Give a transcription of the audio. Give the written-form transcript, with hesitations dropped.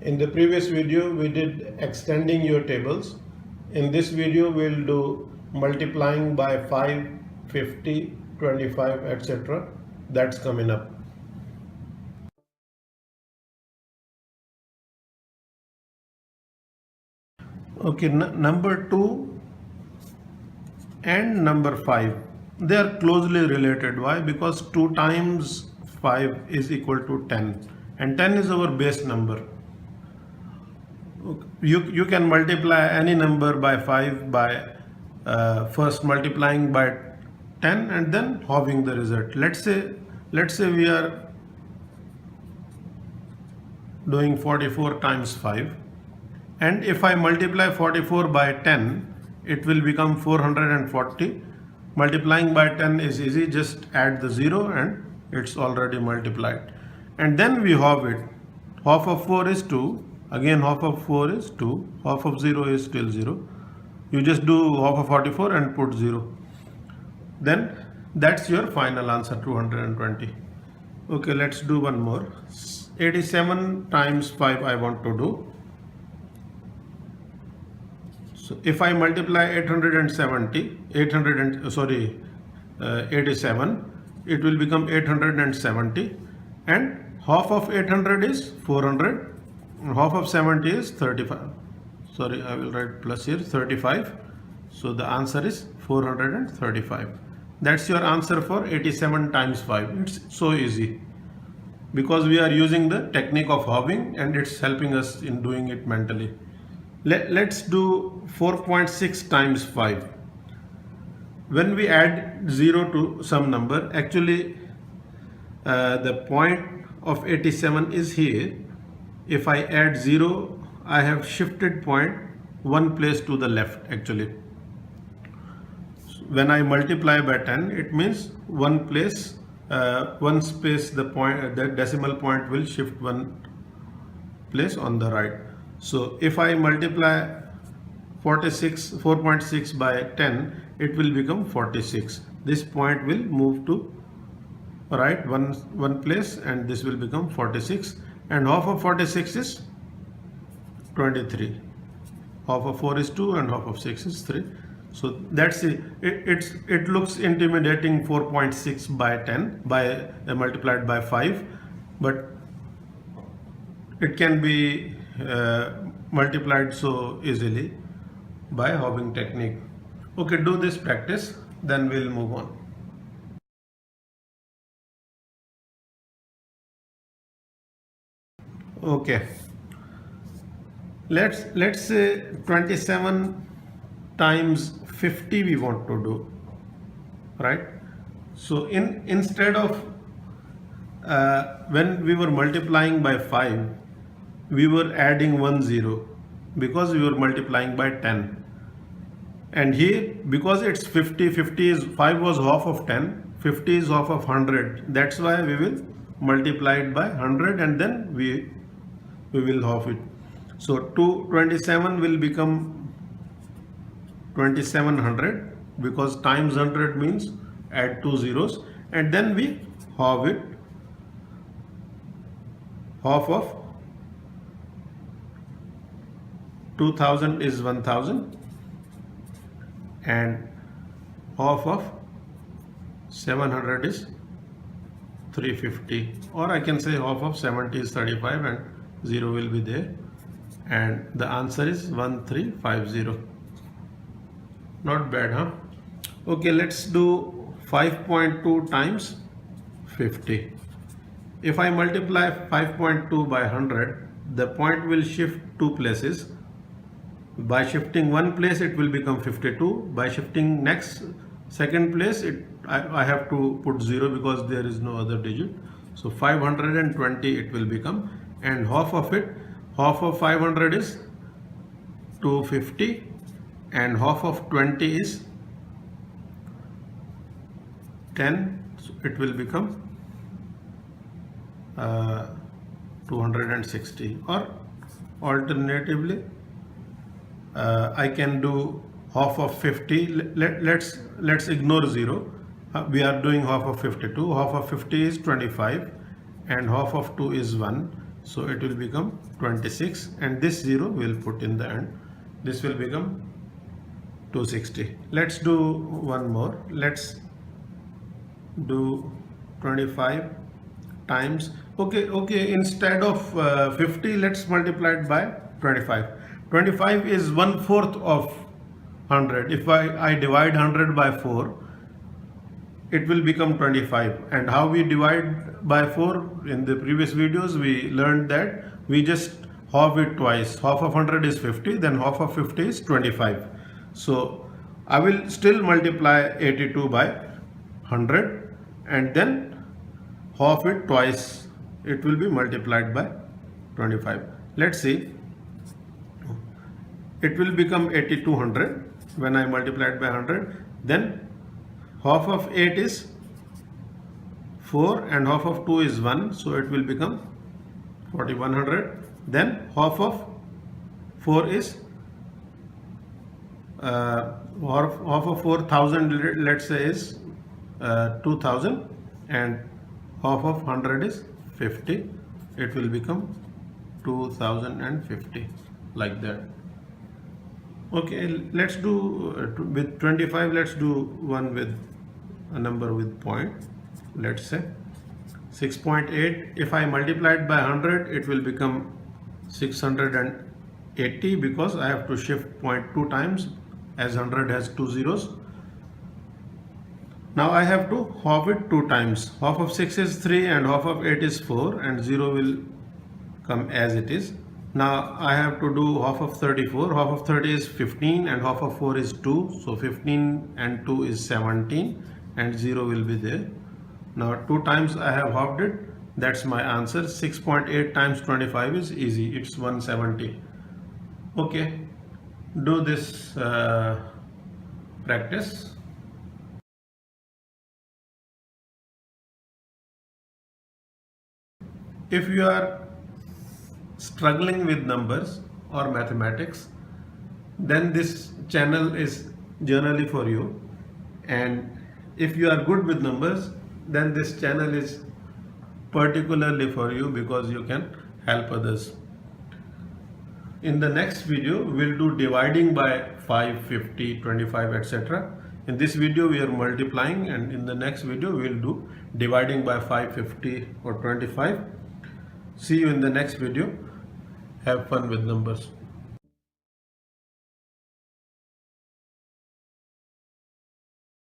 In the previous video we did extending your tables. In this video we'll do multiplying by 5, 50, 25, etc. That's coming up. Okay, number 2 and number 5, they are closely related. Why? Because 2 times 5 is equal to 10 and 10 is our base number. You can multiply any number by 5 by first multiplying by 10 and then halving the result. Let's say we are doing 44 times 5, and if I multiply 44 by 10 it will become 440. Multiplying by 10 is easy, just add the 0 and it's already multiplied. And then we halve it. Half of 4 is 2, again half of 4 is 2, half of 0 is still 0. You just do half of 44 and put 0. Then that's your final answer, 220. Okay, let's do one more. 87 times 5 I want to do. So if I multiply 87, it will become 870, and half of 800 is 400, and half of 70 is 35. Sorry, I will write plus here, 35. So the answer is 435. That's your answer for 87 times 5. It's so easy because we are using the technique of halving and it's helping us in doing it mentally. Let's do 4.6 times 5. When we add 0 to some number, actually the point of 87 is here. If I add 0, I have shifted point one place to the left actually. When I multiply by 10, it means one space, the decimal point will shift one place on the right. So if I multiply 4.6 by 10, it will become 46. This point will move to right one place and this will become 46, and half of 46 is 23. Half of 4 is 2 and half of 6 is 3. So that's it. It looks intimidating, 4.6 by 10 by multiplied by 5, but it can be multiplied so easily by halving technique. Okay, do this practice, then we'll move on. Okay, let's say 27 times 50 we want to do, right? So instead of when we were multiplying by 5, we were adding 1 0 because we were multiplying by 10, and here because it's 50 is 5 was half of 10, 50 is half of 100, that's why we will multiply it by 100 and then we will half it. So 227 will become 2700 because times 100 means add 2 zeros, and then we halve it. Half of 2000 is 1000 and half of 700 is 350, or I can say half of 70 is 35 and 0 will be there, and the answer is 1350. Not bad, huh? Okay, let's do 5.2 times 50. If I multiply 5.2 by 100, the point will shift 2 places. By shifting one place it will become 52. By shifting second place I have to put 0 because there is no other digit. So 520 it will become, and half of 500 is 250 and half of 20 is 10, so it will become 260, or alternatively I can do half of 50. Let's ignore 0. We are doing half of 52. Half of 50 is 25 and half of 2 is 1. So it will become 26, and this 0 will put in the end. This will become 260. Let's do one more. Let's do 25 times. Okay, instead of 50, let's multiply it by 25. 25 is 1/4 of 100. If I divide 100 by 4, it will become 25. And how we divide by 4? In the previous videos we learned that we just half it twice. Half of 100 is 50, then half of 50 is 25. So I will still multiply 82 by 100 and then half it twice. It will be multiplied by 25. Let's see. It will become 8200 when I multiply it by 100. Then half of 8 is 4 and half of 2 is 1, so it will become 4100. Then half of 4 is half of 4000, let's say, is 2000, and half of 100 is 50. It will become 2050, like that. Okay, let's do with 25. Let's do one with a number with point. Let's say 6.8. If I multiply it by 100, it will become 680, because I have to shift point 2 times, as 100 has 2 zeros. Now I have to half it 2 times. Half of 6 is 3 and half of 8 is 4, and 0 will come as it is. Now I have to do half of 34. Half of 30 is 15 and half of 4 is 2. So 15 and 2 is 17, and 0 will be there. Now 2 times I have halved it. That's my answer. 6.8 times 25 is easy. It's 170. Okay, do this practice. If you are struggling with numbers or mathematics, then this channel is generally for you. And if you are good with numbers, then this channel is particularly for you, because you can help others. In the next video, we'll do dividing by 5, 50, 25, etc. In this video, we are multiplying, and in the next video, we'll do dividing by 5, 50, or 25. See you in the next video. Have fun with numbers.